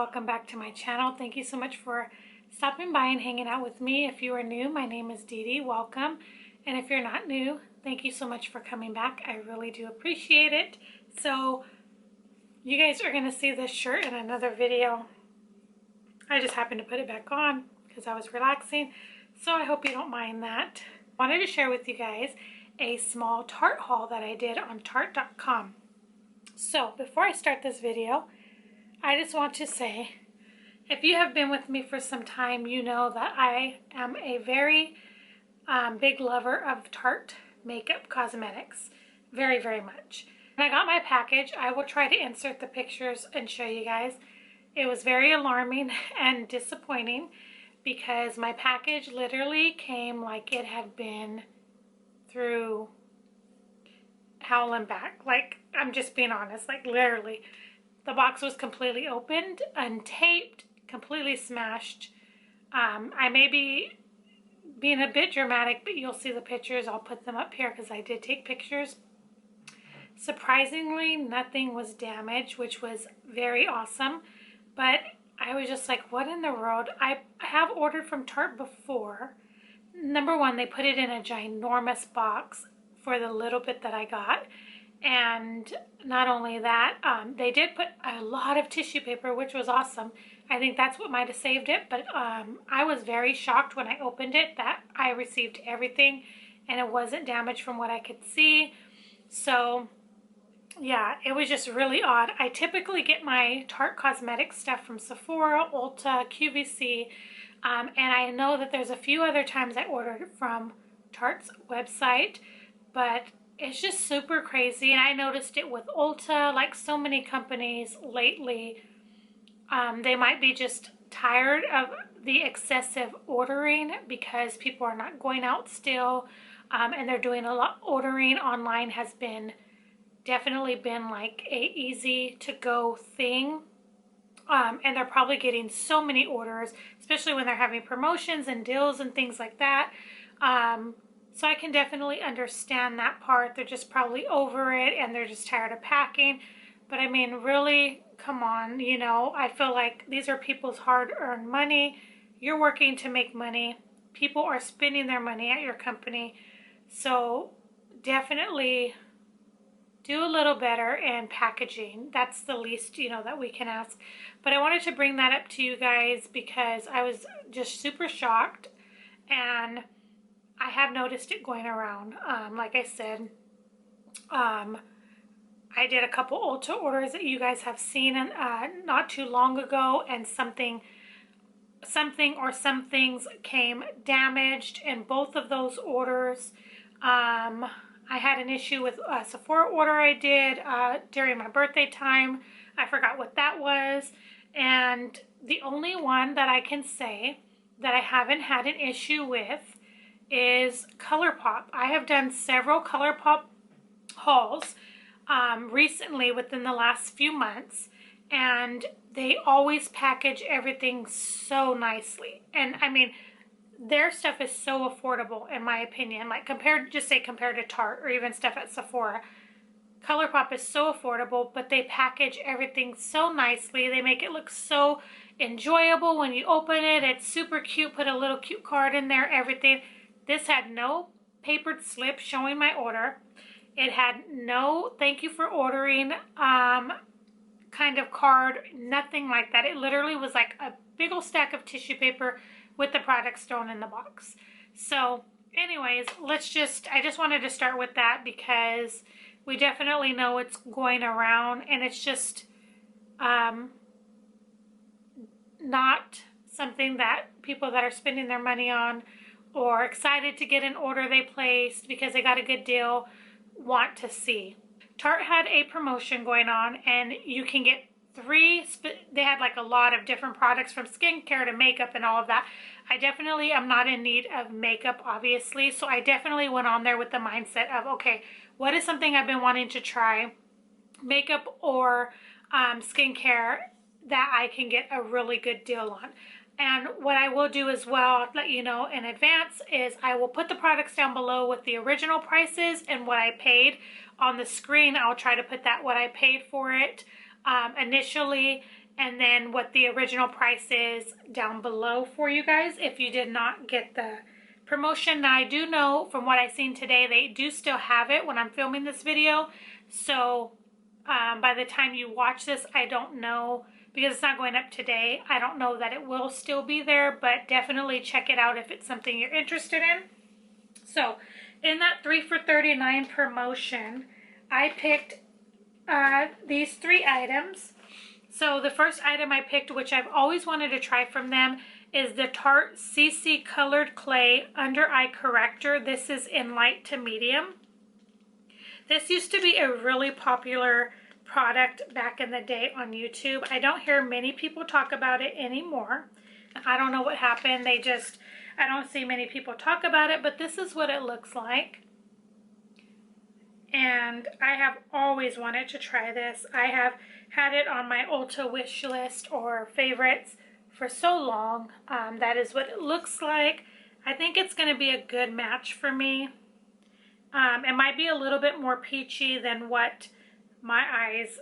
welcome back to my channel. Thank you so much for stopping by and hanging out with me. If you are new, my name is Dee Dee. Welcome. And if you're not new, thank you so much for coming back. I really do appreciate it. So you guys are going to see this shirt in another video. I just happened to put it back on because I was relaxing. So I hope you don't mind that. I wanted to share with you guys a small Tarte haul that I did on Tarte.com. So before I start this video, I just want to say, if you have been with me for some time, you know that I am a very big lover of Tarte makeup cosmetics. Very, very much. When I got my package, I will try to insert the pictures and show you guys. It was very alarming and disappointing because my package literally came like it had been through hell and back. Like, I'm just being honest, like literally. The box was completely opened, untaped, completely smashed. I may be being a bit dramatic, but you'll see the pictures. I'll put them up here because I did take pictures. Surprisingly, nothing was damaged, which was very awesome. But I was just like, what in the world? I have ordered from Tarte before. Number one, they put it in a ginormous box for the little bit that I got. And not only that, they did put a lot of tissue paper, which was awesome. I think that's what might have saved it. But I was very shocked when I opened it that I received everything and it wasn't damaged from what I could see. So yeah, it was just really odd. I typically get my Tarte cosmetic stuff from Sephora, Ulta, QVC. And I know that there's a few other times I ordered from Tarte's website, but it's just super crazy. And I noticed it with Ulta, like so many companies lately. They might be just tired of the excessive ordering because people are not going out still. And they're doing a lot. Ordering online has definitely been like a easy to go thing. And they're probably getting so many orders, especially when they're having promotions and deals and things like that. So I can definitely understand that part. They're just probably over it and they're just tired of packing. But I mean, really, come on, you know, I feel like these are people's hard-earned money. You're working to make money. People are spending their money at your company. So definitely do a little better in packaging. That's the least, you know, that we can ask. But I wanted to bring that up to you guys because I was just super shocked. And I have noticed it going around. Like I said, I did a couple Ulta orders that you guys have seen not too long ago, and some things came damaged in both of those orders. I had an issue with a Sephora order I did during my birthday time. I forgot what that was. And the only one that I can say that I haven't had an issue with is ColourPop. I have done several ColourPop hauls recently within the last few months, and they always package everything so nicely. And I mean, their stuff is so affordable in my opinion. Like compared to Tarte or even stuff at Sephora, ColourPop is so affordable, but they package everything so nicely. They make it look so enjoyable when you open it. It's super cute. Put a little cute card in there, everything. This had no papered slip showing my order. It had no thank you for ordering kind of card, nothing like that. It literally was like a big old stack of tissue paper with the products thrown in the box. So anyways, I just wanted to start with that because we definitely know it's going around and it's just not something that people that are spending their money on or excited to get an order they placed because they got a good deal want to see. Tarte had a promotion going on and you can get they had like a lot of different products from skincare to makeup and all of that. I definitely am not in need of makeup, obviously, so I definitely went on there with the mindset of, okay, what is something I've been wanting to try, makeup or skincare, that I can get a really good deal on. And what I will do as well, I'll let you know in advance, is I will put the products down below with the original prices and what I paid. On the screen, I'll try to put that what I paid for it initially, and then what the original price is down below for you guys if you did not get the promotion. Now, I do know from what I've seen today, they do still have it when I'm filming this video. So by the time you watch this, I don't know, because it's not going up today. I don't know that it will still be there, but definitely check it out if it's something you're interested in. So in that 3 for $39 promotion, I picked these 3 items. So the first item I picked, which I've always wanted to try from them, is the Tarte CC Colored Clay Under Eye Corrector. This is in light to medium. This used to be a really popular product back in the day on YouTube. I don't hear many people talk about it anymore. I don't know what happened. I don't see many people talk about it, but this is what it looks like. And I have always wanted to try this. I have had it on my Ulta wish list or favorites for so long. That is what it looks like. I think it's going to be a good match for me. It might be a little bit more peachy than what my eyes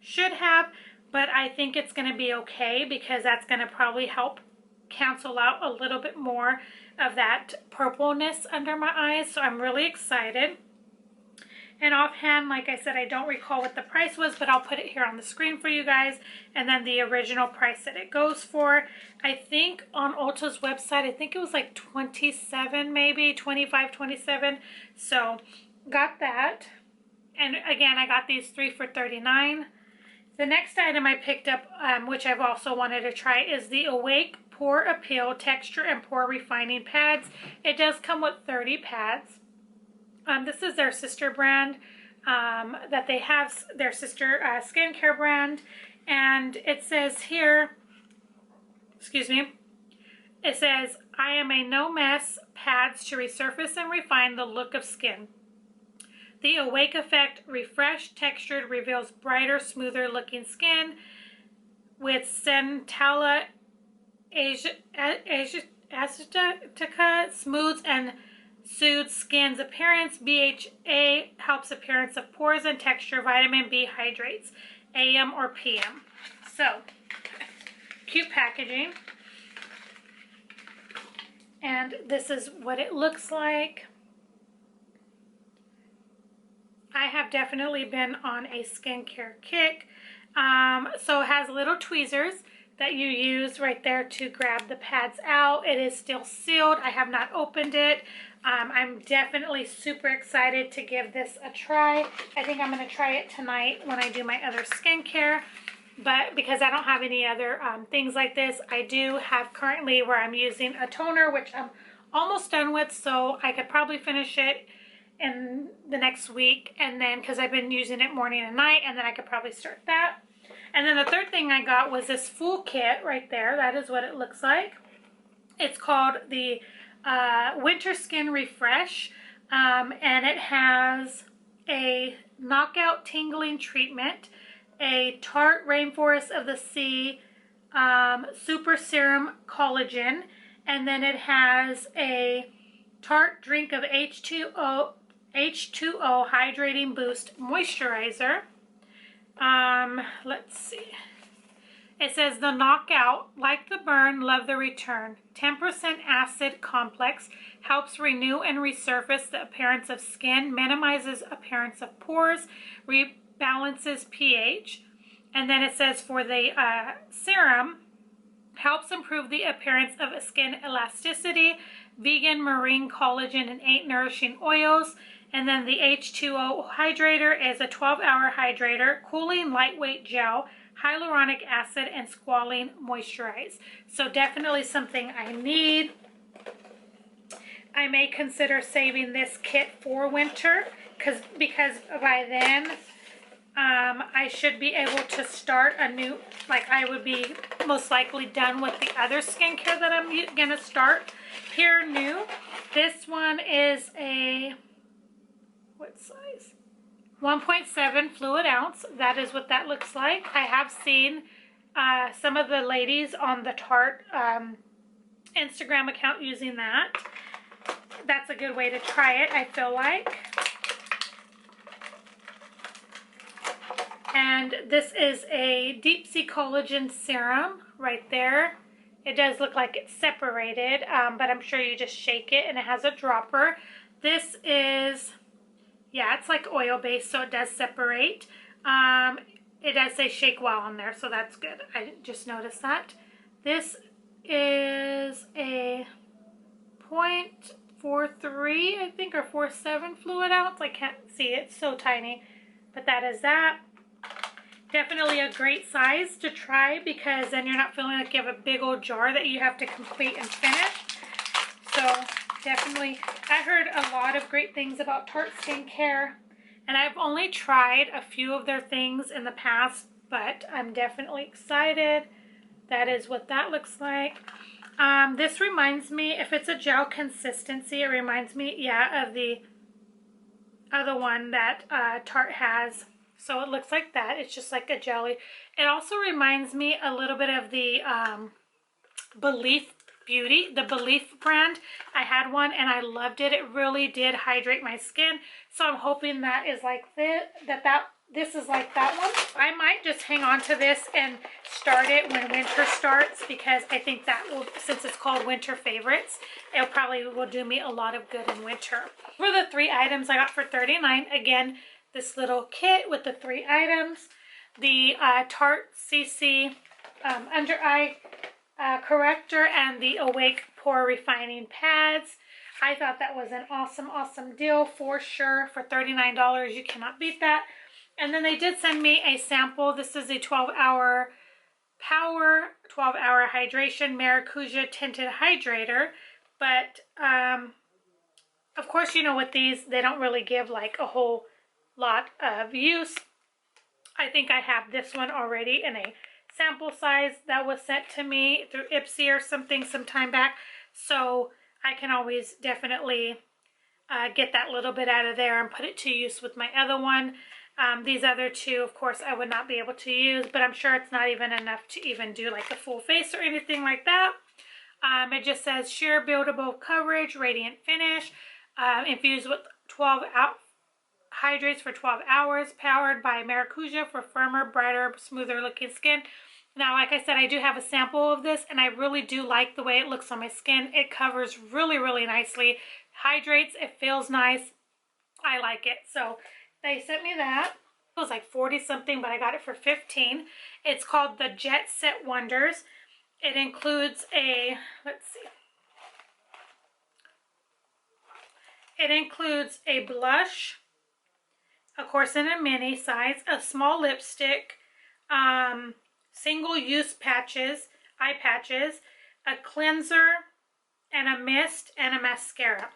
should have, but I think it's going to be okay because that's going to probably help cancel out a little bit more of that purpleness under my eyes. So I'm really excited. And offhand, like I said, I don't recall what the price was, but I'll put it here on the screen for you guys. And then the original price that it goes for. I think on Ulta's website, I think it was like $27, maybe $25, $27. So got that. And again, I got these 3 for $39. The next item I picked up, which I've also wanted to try, is the Awake Pore Appeal Texture and Pore Refining Pads. It does come with 30 pads. This is their sister brand that they have, their sister skincare brand. And it says here, excuse me, it says, I am a no mess pads to resurface and refine the look of skin. The Awake Effect refreshed, textured, reveals brighter, smoother looking skin with Centella Asiatica, smooths and soothes skin's appearance. BHA helps appearance of pores and texture. Vitamin B hydrates AM or PM. So, cute packaging. And this is what it looks like. I have definitely been on a skincare kick. So it has little tweezers that you use right there to grab the pads out. It is still sealed. I have not opened it. I'm definitely super excited to give this a try. I think I'm going to try it tonight when I do my other skincare. But because I don't have any other things like this, I do have currently where I'm using a toner, which I'm almost done with. So I could probably finish it in the next week, and then because I've been using it morning and night, and then I could probably start that. And then the third thing I got was this full kit right there. That is what it looks like. It's called the Winter Skin Refresh, and it has a knockout tingling treatment, a Tarte Rainforest of the Sea Super Serum Collagen, and then it has a Tarte Drink of H2O Hydrating Boost Moisturizer. Let's see. It says the knockout, like the burn, love the return. 10% acid complex helps renew and resurface the appearance of skin, minimizes appearance of pores, rebalances pH. And then it says for the serum, helps improve the appearance of skin elasticity, vegan marine collagen and 8 nourishing oils. And then the H2O hydrator is a 12-hour hydrator, cooling lightweight gel, hyaluronic acid, and squalene moisturize. So definitely something I need. I may consider saving this kit for winter because by then I should be able to start a new, like I would be most likely done with the other skincare that I'm going to start here new. This one is a, what size? 1.7 fluid ounce. That is what that looks like. I have seen some of the ladies on the Tarte Instagram account using that. That's a good way to try it, I feel like. And this is a deep sea collagen serum right there. It does look like it's separated, but I'm sure you just shake it and it has a dropper. This is, yeah, it's like oil-based, so it does separate. It does say shake well on there, so that's good. I just noticed that. This is a 0.43, I think, or 0.47 fluid ounce. I can't see it, it's so tiny. But that is that. Definitely a great size to try, because then you're not feeling like you have a big old jar that you have to complete and finish. So definitely, I heard a lot of great things about Tarte skincare, and I've only tried a few of their things in the past, but I'm definitely excited. That is what that looks like. This reminds me, if it's a gel consistency, it reminds me, yeah, of the other one that Tarte has. So it looks like that. It's just like a jelly. It also reminds me a little bit of the Belief Beauty, the Belief brand. I had one and I loved it. It really did hydrate my skin. So I'm hoping that is like this, this is like that one. I might just hang on to this and start it when winter starts, because I think that will, since it's called Winter Favorites, it probably will do me a lot of good in winter. For the 3 items I got for $39, again, this little kit with the 3 items, the Tarte CC under eye corrector, and the Awake Pore Refining Pads. I thought that was an awesome deal for sure. For $39, you cannot beat that. And then they did send me a sample. This is a 12-hour power, 12-hour hydration Maracuja tinted hydrator. But of course, you know, with these, they don't really give like a whole lot of use. I think I have this one already in a sample size that was sent to me through Ipsy or something some time back, so I can always definitely get that little bit out of there and put it to use with my other one. These other 2, of course, I would not be able to use, but I'm sure it's not even enough to even do like a full face or anything like that. It just says sheer buildable coverage, radiant finish, infused with 12 hydrates for 12 hours, powered by Maracuja for firmer, brighter, smoother looking skin. Now, like I said, I do have a sample of this, and I really do like the way it looks on my skin. It covers really nicely, hydrates, it feels nice. I like it. So they sent me that. It was like 40 something, but I got it for 15. It's called the Jet Set Wonders. It includes a, let's see. It includes a blush, of course in a mini size, a small lipstick, single-use patches, eye patches, a cleanser, and a mist, and a mascara.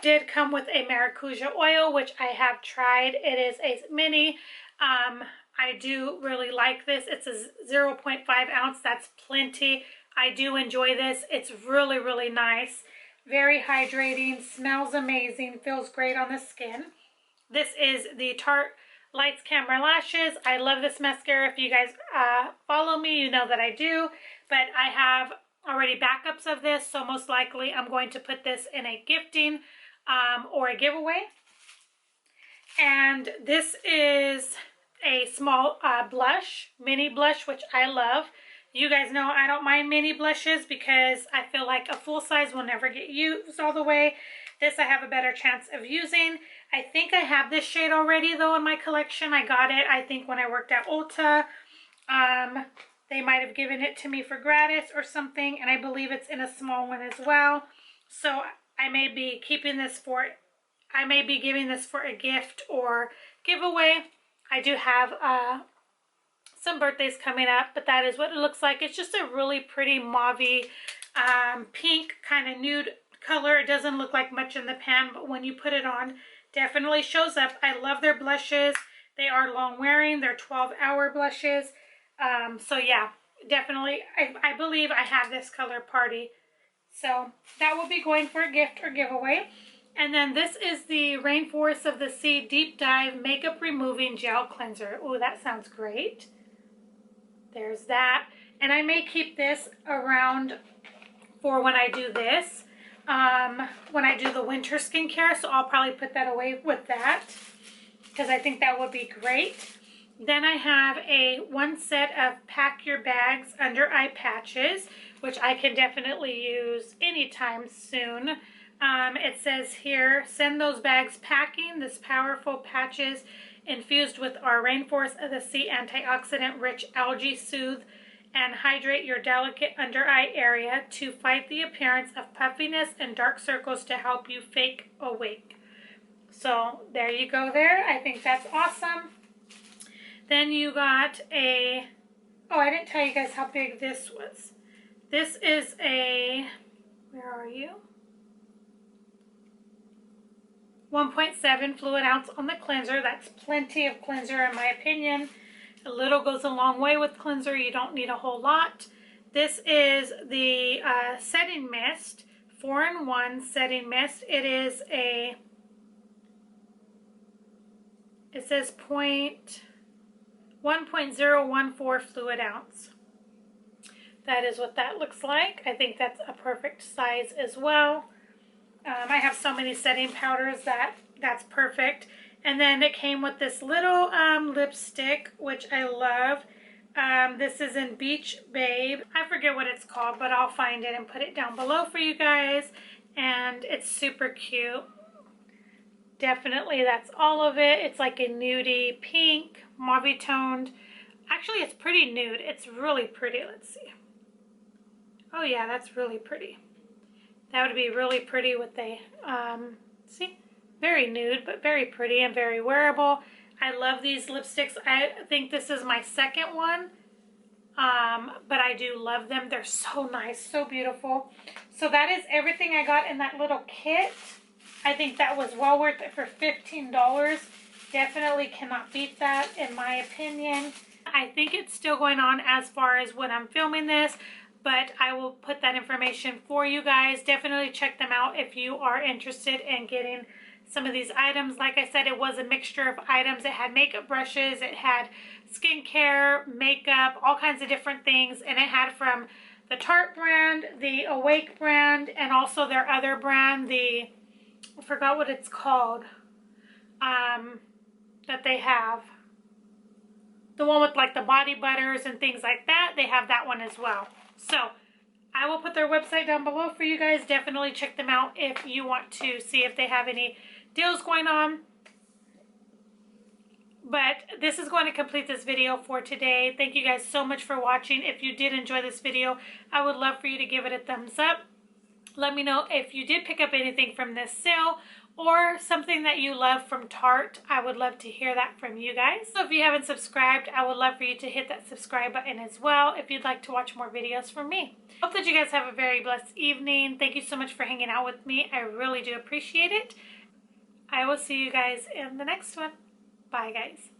Did come with a Maracuja oil, which I have tried. It is a mini. I do really like this. It's a 0.5 ounce. That's plenty. I do enjoy this. It's really nice. Very hydrating. Smells amazing. Feels great on the skin. This is the Tarte Lights Camera Lashes. I love this mascara. If you guys follow me, you know that I do. But I have already backups of this, so most likely I'm going to put this in a gifting or a giveaway. And this is a small blush, mini blush, which I love. You guys know I don't mind mini blushes because I feel like a full size will never get used all the way. This I have a better chance of using. I think I have this shade already though in my collection. I got it, I think, when I worked at Ulta. They might have given it to me for gratis or something, and I believe it's in a small one as well. So I may be keeping this for, I may be giving this for a gift or giveaway. I do have some birthdays coming up, but that is what it looks like. It's just a really pretty mauvey pink kind of nude color. It doesn't look like much in the pan, but when you put it on, definitely shows up. I love their blushes. They are long wearing. They're 12-hour blushes. So yeah, definitely. I believe I have this color Party. So that will be going for a gift or giveaway. And then this is the Rainforest of the Sea Deep Dive Makeup Removing Gel Cleanser. Ooh, that sounds great. There's that. And I may keep this around for when I do this. When I do the winter skincare. So I'll probably put that away with that, because I think that would be great. Then I have one set of Pack Your Bags Under Eye Patches, which I can definitely use anytime soon. It says here, send those bags packing. This powerful patches infused with our Rainforest of the Sea antioxidant-rich algae soothe and hydrate your delicate under eye area to fight the appearance of puffiness and dark circles to help you fake awake. So there you go there. I think that's awesome. Then you got oh, I didn't tell you guys how big this was. This is where are you? 1.7 fluid ounce on the cleanser. That's plenty of cleanser in my opinion. A little goes a long way with cleanser. You don't need a whole lot. This is the setting mist, 4-in-1 setting mist. It is it says 1.014 fluid ounce. That is what that looks like. I think that's a perfect size as well. I have so many setting powders that's perfect. And then it came with this little lipstick, which I love. This is in Beach Babe. I forget what it's called, but I'll find it and put it down below for you guys. And it's super cute. Definitely, that's all of it. It's like a nudie pink, mauve toned. Actually, it's pretty nude. It's really pretty. Let's see. Oh yeah, that's really pretty. That would be really pretty with a, see? Very nude, but very pretty and very wearable. I love these lipsticks. I think this is my second one, but I do love them. They're so nice, so beautiful. So that is everything I got in that little kit. I think that was well worth it for $15. Definitely cannot beat that in my opinion. I think it's still going on as far as when I'm filming this, but I will put that information for you guys. Definitely check them out if you are interested in getting some of these items. Like I said, it was a mixture of items. It had makeup brushes, it had skincare, makeup, all kinds of different things, and it had from the Tarte brand, the Awake brand, and also their other brand, I forgot what it's called, that they have. The one with like the body butters and things like that, they have that one as well. So I will put their website down below for you guys. Definitely check them out if you want to see if they have any deals going on. But this is going to complete this video for today. Thank you guys so much for watching. If you did enjoy this video, I would love for you to give it a thumbs up. Let me know if you did pick up anything from this sale or something that you love from Tarte. I would love to hear that from you guys. So if you haven't subscribed, I would love for you to hit that subscribe button as well if you'd like to watch more videos from me. Hope that you guys have a very blessed evening. Thank you so much for hanging out with me. I really do appreciate it. I will see you guys in the next one. Bye, guys.